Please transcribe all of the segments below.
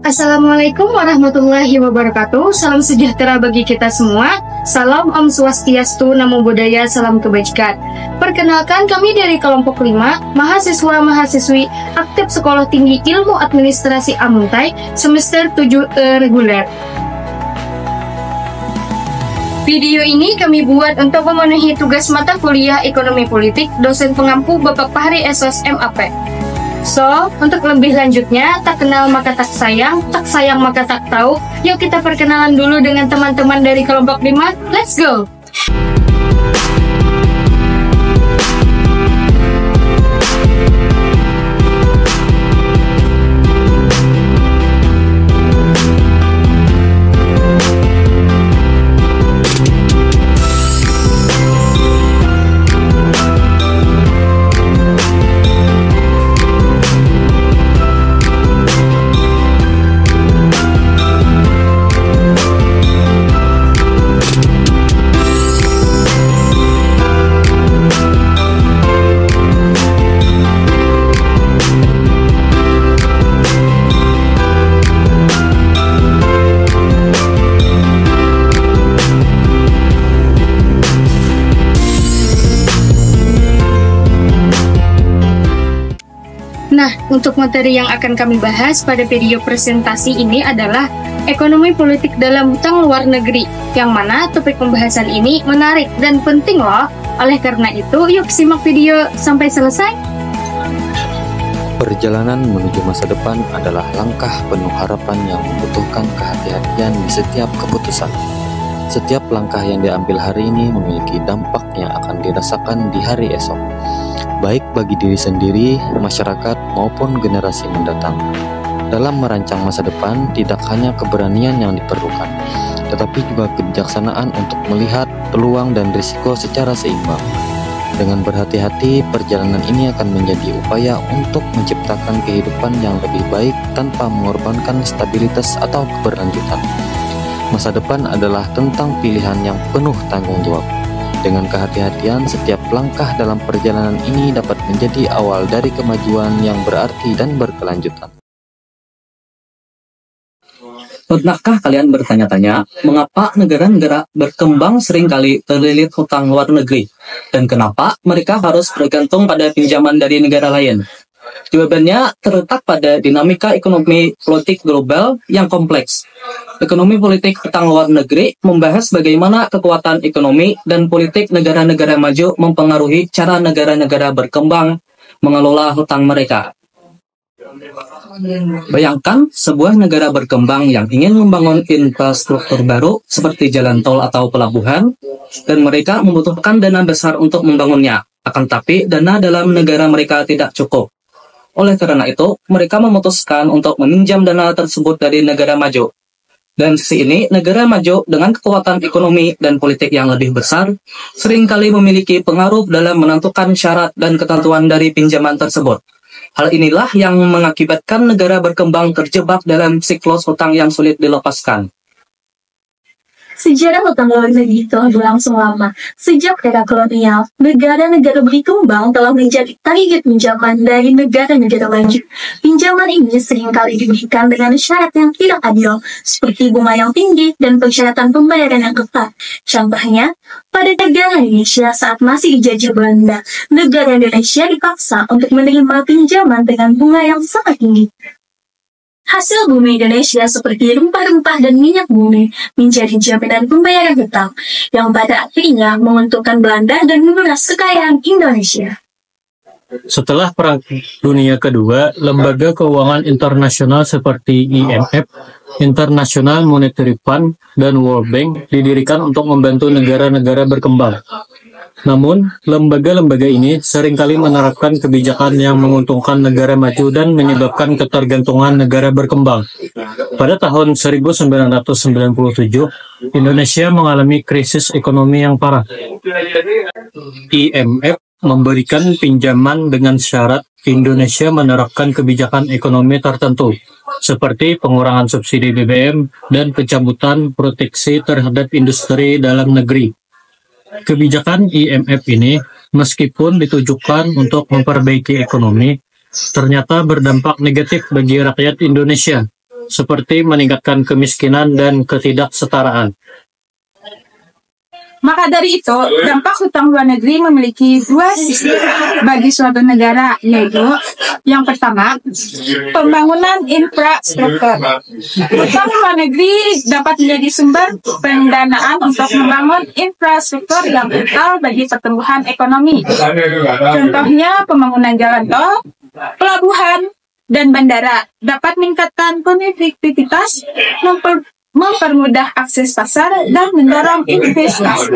Assalamualaikum warahmatullahi wabarakatuh. Salam sejahtera bagi kita semua. Salam Om Swastiastu, Namo Buddhaya, salam kebajikan. Perkenalkan, kami dari kelompok 5, mahasiswa-mahasiswi aktif Sekolah Tinggi Ilmu Administrasi Amuntai, semester 7 reguler. Video ini kami buat untuk memenuhi tugas mata kuliah Ekonomi Politik dosen pengampu Bapak Fahri SOS MAP. So, untuk lebih lanjutnya, tak kenal maka tak sayang maka tak tahu. Yuk kita perkenalan dulu dengan teman-teman dari kelompok 5. Let's go! Nah, untuk materi yang akan kami bahas pada video presentasi ini adalah ekonomi politik dalam hutang luar negeri, yang mana topik pembahasan ini menarik dan penting loh. Oleh karena itu, yuk simak video sampai selesai. Perjalanan menuju masa depan adalah langkah penuh harapan yang membutuhkan kehati-hatian di setiap keputusan. Setiap langkah yang diambil hari ini memiliki dampak yang akan dirasakan di hari esok, baik bagi diri sendiri, masyarakat, maupun generasi mendatang. Dalam merancang masa depan, tidak hanya keberanian yang diperlukan, tetapi juga kebijaksanaan untuk melihat peluang dan risiko secara seimbang. Dengan berhati-hati, perjalanan ini akan menjadi upaya untuk menciptakan kehidupan yang lebih baik tanpa mengorbankan stabilitas atau keberlanjutan. Masa depan adalah tentang pilihan yang penuh tanggung jawab. Dengan kehati-hatian, setiap langkah dalam perjalanan ini dapat menjadi awal dari kemajuan yang berarti dan berkelanjutan. Pernahkah kalian bertanya-tanya, mengapa negara-negara berkembang seringkali terlilit hutang luar negeri? Dan kenapa mereka harus bergantung pada pinjaman dari negara lain? Jawabannya terletak pada dinamika ekonomi politik global yang kompleks. Ekonomi politik hutang luar negeri membahas bagaimana kekuatan ekonomi dan politik negara-negara maju mempengaruhi cara negara-negara berkembang mengelola hutang mereka. Bayangkan sebuah negara berkembang yang ingin membangun infrastruktur baru seperti jalan tol atau pelabuhan, dan mereka membutuhkan dana besar untuk membangunnya. Akan tapi dana dalam negara mereka tidak cukup. Oleh karena itu, mereka memutuskan untuk meminjam dana tersebut dari negara maju. Dan sisi ini, negara maju dengan kekuatan ekonomi dan politik yang lebih besar, seringkali memiliki pengaruh dalam menentukan syarat dan ketentuan dari pinjaman tersebut. Hal inilah yang mengakibatkan negara berkembang terjebak dalam siklus hutang yang sulit dilepaskan. Sejarah hutang luar negeri telah berlangsung lama. Sejak era kolonial, negara-negara berkembang telah menjadi target pinjaman dari negara-negara maju. Pinjaman ini seringkali diberikan dengan syarat yang tidak adil, seperti bunga yang tinggi dan persyaratan pembayaran yang ketat. Contohnya, pada negara Indonesia saat masih dijajah Belanda, negara Indonesia dipaksa untuk menerima pinjaman dengan bunga yang sangat tinggi. Hasil bumi Indonesia seperti rempah-rempah dan minyak bumi menjadi jaminan pembayaran hutang yang pada akhirnya menguntungkan Belanda dan menguras kekayaan Indonesia. Setelah Perang Dunia Kedua, lembaga keuangan internasional seperti IMF, International Monetary Fund, dan World Bank didirikan untuk membantu negara-negara berkembang. Namun, lembaga-lembaga ini seringkali menerapkan kebijakan yang menguntungkan negara maju dan menyebabkan ketergantungan negara berkembang. Pada tahun 1997, Indonesia mengalami krisis ekonomi yang parah. IMF memberikan pinjaman dengan syarat Indonesia menerapkan kebijakan ekonomi tertentu, seperti pengurangan subsidi BBM dan pencabutan proteksi terhadap industri dalam negeri. Kebijakan IMF ini, meskipun ditujukan untuk memperbaiki ekonomi, ternyata berdampak negatif bagi rakyat Indonesia. seperti meningkatkan kemiskinan dan ketidaksetaraan. Maka dari itu, dampak hutang luar negeri memiliki dua sisi bagi suatu negara, yaitu yang pertama, pembangunan infrastruktur. Hutang luar negeri dapat menjadi sumber pendanaan untuk membangun infrastruktur yang vital bagi pertumbuhan ekonomi. Contohnya, pembangunan jalan tol, pelabuhan, dan bandara dapat meningkatkan konektivitas, mempermudah akses pasar, dan mendorong investasi.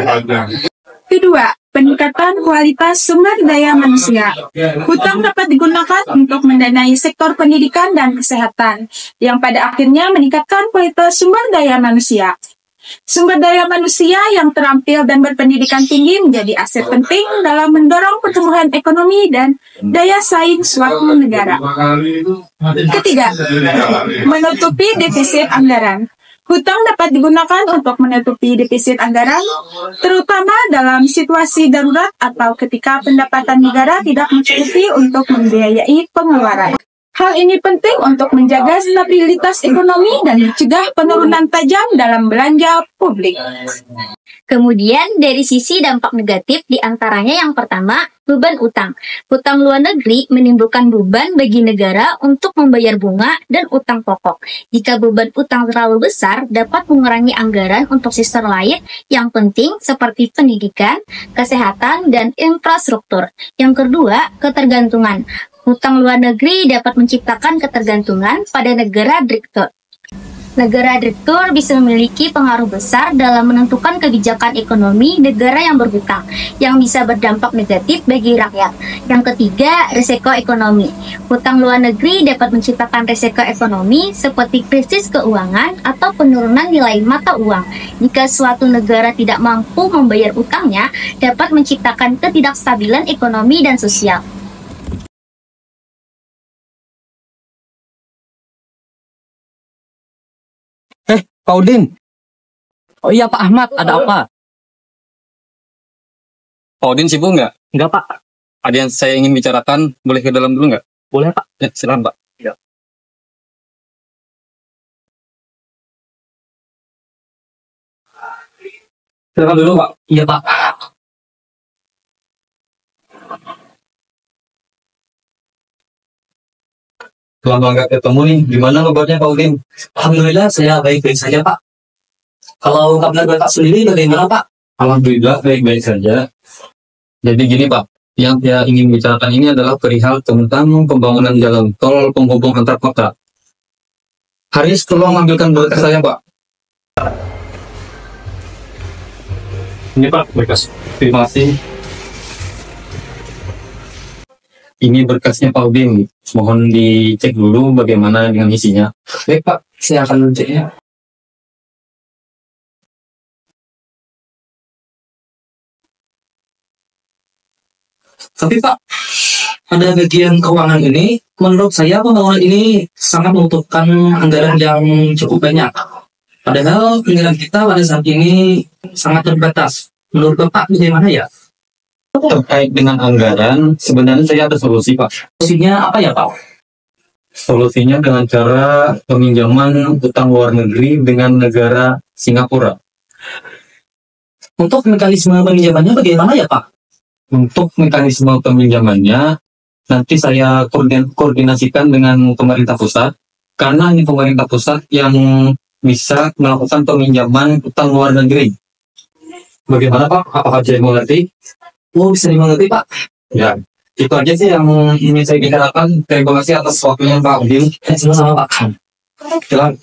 Kedua, peningkatan kualitas sumber daya manusia. Hutang dapat digunakan untuk mendanai sektor pendidikan dan kesehatan, yang pada akhirnya meningkatkan kualitas sumber daya manusia. Sumber daya manusia yang terampil dan berpendidikan tinggi menjadi aset penting dalam mendorong pertumbuhan ekonomi dan daya saing suatu negara. Ketiga, menutupi defisit anggaran. Hutang dapat digunakan untuk menutupi defisit anggaran, terutama dalam situasi darurat atau ketika pendapatan negara tidak mencukupi untuk membiayai pengeluaran. Hal ini penting untuk menjaga stabilitas ekonomi dan mencegah penurunan tajam dalam belanja publik. Kemudian dari sisi dampak negatif diantaranya yang pertama, beban utang. Hutang luar negeri menimbulkan beban bagi negara untuk membayar bunga dan utang pokok. Jika beban utang terlalu besar, dapat mengurangi anggaran untuk sektor lain yang penting seperti pendidikan, kesehatan, dan infrastruktur. Yang kedua, ketergantungan. Hutang luar negeri dapat menciptakan ketergantungan pada negara direktur. Negara direktur bisa memiliki pengaruh besar dalam menentukan kebijakan ekonomi negara yang berhutang, yang bisa berdampak negatif bagi rakyat. Yang ketiga, risiko ekonomi. Hutang luar negeri dapat menciptakan risiko ekonomi seperti krisis keuangan atau penurunan nilai mata uang. Jika suatu negara tidak mampu membayar utangnya, dapat menciptakan ketidakstabilan ekonomi dan sosial. Pak Udin. Oh iya Pak Ahmad, ada apa? Pak Udin sibuk nggak? Enggak Pak. Ada yang saya ingin bicarakan, boleh ke dalam dulu nggak? Boleh Pak. Ya, silakan Pak. Ya. Silakan dulu Pak. Iya Pak. Lama nggak ketemu nih, gimana kabarnya Pak Udin? Alhamdulillah saya baik-baik saja Pak. Kalau kabar Bapak sendiri bagaimana Pak? Alhamdulillah baik-baik saja. Jadi gini Pak, yang saya ingin bicarakan ini adalah perihal tentang pembangunan jalan tol penghubung antar kota. Haris, tolong ambilkan berkas saya Pak. Ini Pak berkas. Terima kasih. Ini berkasnya Pak Udin. Mohon dicek dulu bagaimana dengan isinya. Baik Pak, saya akan ceknya. Tapi Pak, pada bagian keuangan ini, menurut saya pembangunan ini sangat membutuhkan anggaran yang cukup banyak. Padahal anggaran kita pada saat ini sangat terbatas. Menurut Bapak bagaimana ya? Terkait dengan anggaran, sebenarnya saya ada solusi Pak. Solusinya apa ya Pak? Solusinya dengan cara peminjaman utang luar negeri dengan negara Singapura. Untuk mekanisme peminjamannya bagaimana ya Pak? Untuk mekanisme peminjamannya, nanti saya koordinasikan dengan pemerintah pusat, karena ini pemerintah pusat yang bisa melakukan peminjaman utang luar negeri. Bagaimana Pak? Apakah saya mengerti? Oh, bisa dimengerti Pak. Ya, itu aja sih yang ingin saya bicarakan. Terima kasih atas waktunya Pak Udin. Sama-sama Pak. Silakan.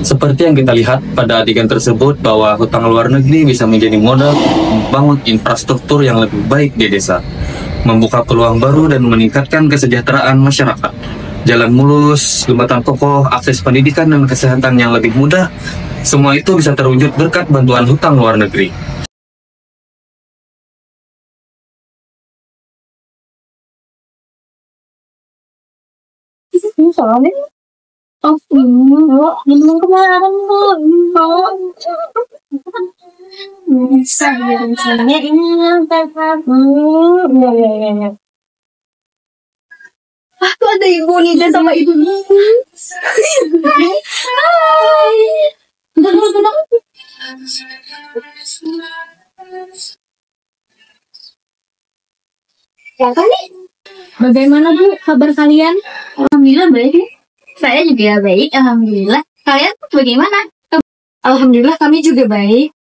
Seperti yang kita lihat pada adegan tersebut bahwa hutang luar negeri bisa menjadi modal membangun infrastruktur yang lebih baik di desa, membuka peluang baru dan meningkatkan kesejahteraan masyarakat. Jalan mulus, jembatan kokoh, akses pendidikan dan kesehatan yang lebih mudah, semua itu bisa terwujud berkat bantuan hutang luar negeri. Soalnya, oh, minum kemarin bisa biasanya ini ya. Tuh ada Ibu Nida sama Ibu Nida. Hai. Ya kan nih? Bagaimana Bu kabar kalian? Alhamdulillah baik. Saya juga baik, alhamdulillah. Kalian bagaimana? Alhamdulillah kami juga baik.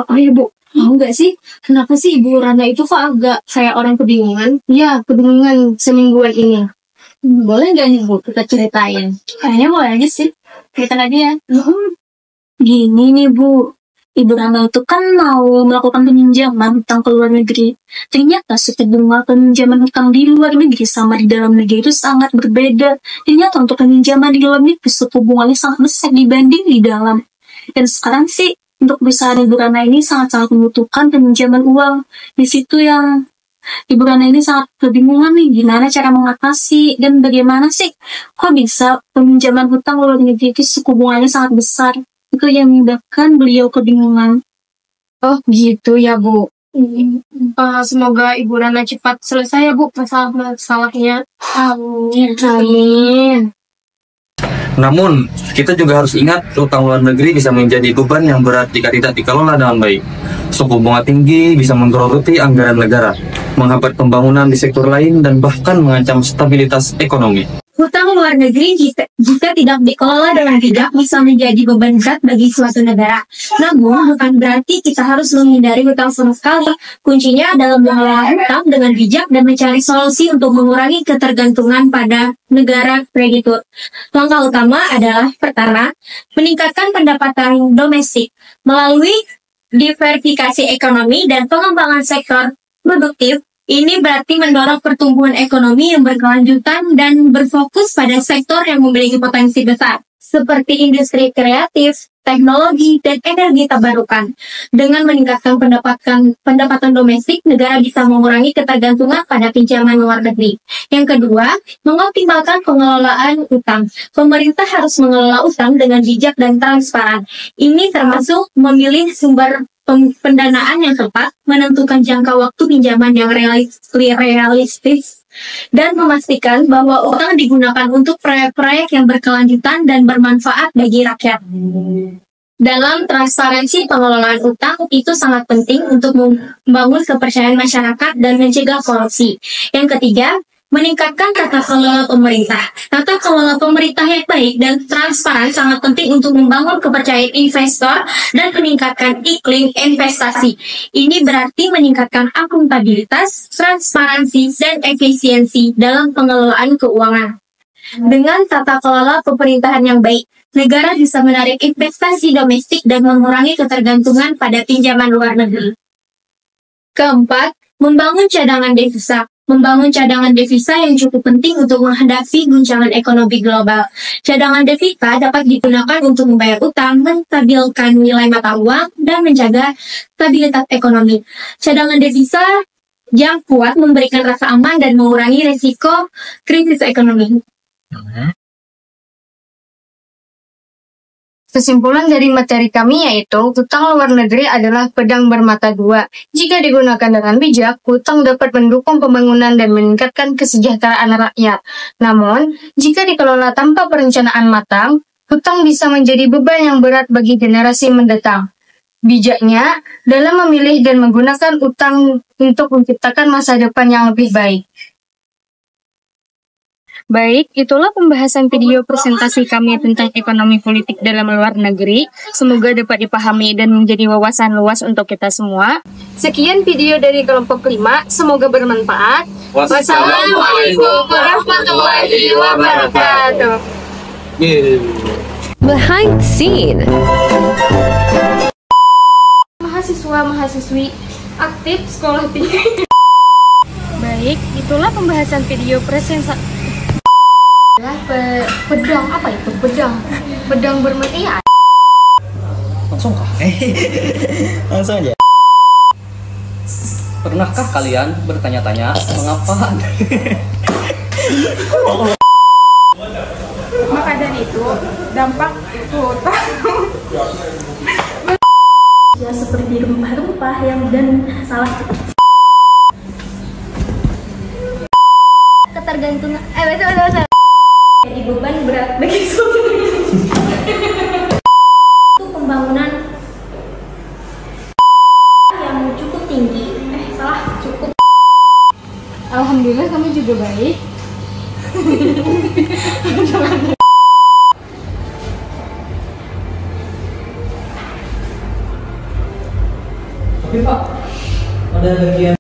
Oh ya Bu, mau nggak sih? Kenapa sih Ibu Rana itu kok agak kayak orang kebingungan? Ya, kebingungan semingguan ini. Boleh nggak nih Bu kita ceritain? Kayaknya boleh aja sih. Cerita aja ya. Gini nih Bu, Ibu Rana itu kan mau melakukan peminjaman hutang ke luar negeri. Ternyata suku bunga peminjaman hutang di luar negeri sama di dalam negeri itu sangat berbeda. Ternyata untuk peminjaman di luar negeri suku bunganya sangat besar dibanding di dalam. Dan sekarang sih untuk perusahaan Ibu Rana ini sangat-sangat membutuhkan peminjaman uang. Di situ yang Ibu Rana ini sangat kebingungan nih gimana cara mengatasi dan bagaimana sih kok bisa peminjaman hutang luar negeri itu suku bunganya sangat besar. Itu yang menyebabkan beliau kebingungan. Oh gitu ya Bu. Semoga Ibu Rana cepat selesai ya Bu masalahnya. Amin. Amin. Namun, kita juga harus ingat utang luar negeri bisa menjadi beban yang berat jika tidak dikelola dengan baik. Suku bunga tinggi bisa menggerogoti anggaran negara, menghambat pembangunan di sektor lain, dan bahkan mengancam stabilitas ekonomi. Hutang luar negeri jika tidak dikelola dengan bijak bisa menjadi beban berat bagi suatu negara. Namun, bukan berarti kita harus menghindari hutang sama sekali. Kuncinya adalah mengelola hutang dengan bijak dan mencari solusi untuk mengurangi ketergantungan pada negara kreditur. Langkah utama adalah pertama, meningkatkan pendapatan domestik melalui diversifikasi ekonomi dan pengembangan sektor produktif. Ini berarti mendorong pertumbuhan ekonomi yang berkelanjutan dan berfokus pada sektor yang memiliki potensi besar, seperti industri kreatif, teknologi, dan energi terbarukan. Dengan meningkatkan pendapatan domestik, negara bisa mengurangi ketergantungan pada pinjaman luar negeri. Yang kedua, mengoptimalkan pengelolaan utang. Pemerintah harus mengelola utang dengan bijak dan transparan. Ini termasuk memilih sumber pendanaan yang tepat, menentukan jangka waktu pinjaman yang realistis, dan memastikan bahwa utang digunakan untuk proyek-proyek yang berkelanjutan dan bermanfaat bagi rakyat. Dalam transparansi pengelolaan utang itu sangat penting untuk membangun kepercayaan masyarakat dan mencegah korupsi. Yang ketiga, meningkatkan tata kelola pemerintah. Tata kelola pemerintah yang baik dan transparan sangat penting untuk membangun kepercayaan investor dan meningkatkan iklim investasi. Ini berarti meningkatkan akuntabilitas, transparansi, dan efisiensi dalam pengelolaan keuangan. Dengan tata kelola pemerintahan yang baik, negara bisa menarik investasi domestik dan mengurangi ketergantungan pada pinjaman luar negeri. Keempat, membangun cadangan devisa. Membangun cadangan devisa yang cukup penting untuk menghadapi guncangan ekonomi global. Cadangan devisa dapat digunakan untuk membayar utang, menstabilkan nilai mata uang, dan menjaga stabilitas ekonomi. Cadangan devisa yang kuat memberikan rasa aman dan mengurangi risiko krisis ekonomi. Kesimpulan dari materi kami yaitu hutang luar negeri adalah pedang bermata dua. Jika digunakan dengan bijak, hutang dapat mendukung pembangunan dan meningkatkan kesejahteraan rakyat. Namun, jika dikelola tanpa perencanaan matang, hutang bisa menjadi beban yang berat bagi generasi mendatang. Bijaknya dalam memilih dan menggunakan utang untuk menciptakan masa depan yang lebih baik. Baik, itulah pembahasan video presentasi kami tentang ekonomi politik dalam luar negeri. Semoga dapat dipahami dan menjadi wawasan luas untuk kita semua. Sekian video dari kelompok 5, semoga bermanfaat. Wassalamualaikum warahmatullahi wabarakatuh. Behind the scene. Mahasiswa-mahasiswi aktif sekolah tinggi. Baik, itulah pembahasan video presentasi. Pedang apa itu? Pedang bermata. Langsung kah? Langsung aja. Pernahkah kalian bertanya-tanya mengapa? Maka dari itu, dampak hutang Ya seperti rempah-rempah yang dan salah Ketergantungan. Betul. Alhamdulillah kami juga baik. Tapi Pak, ada bagian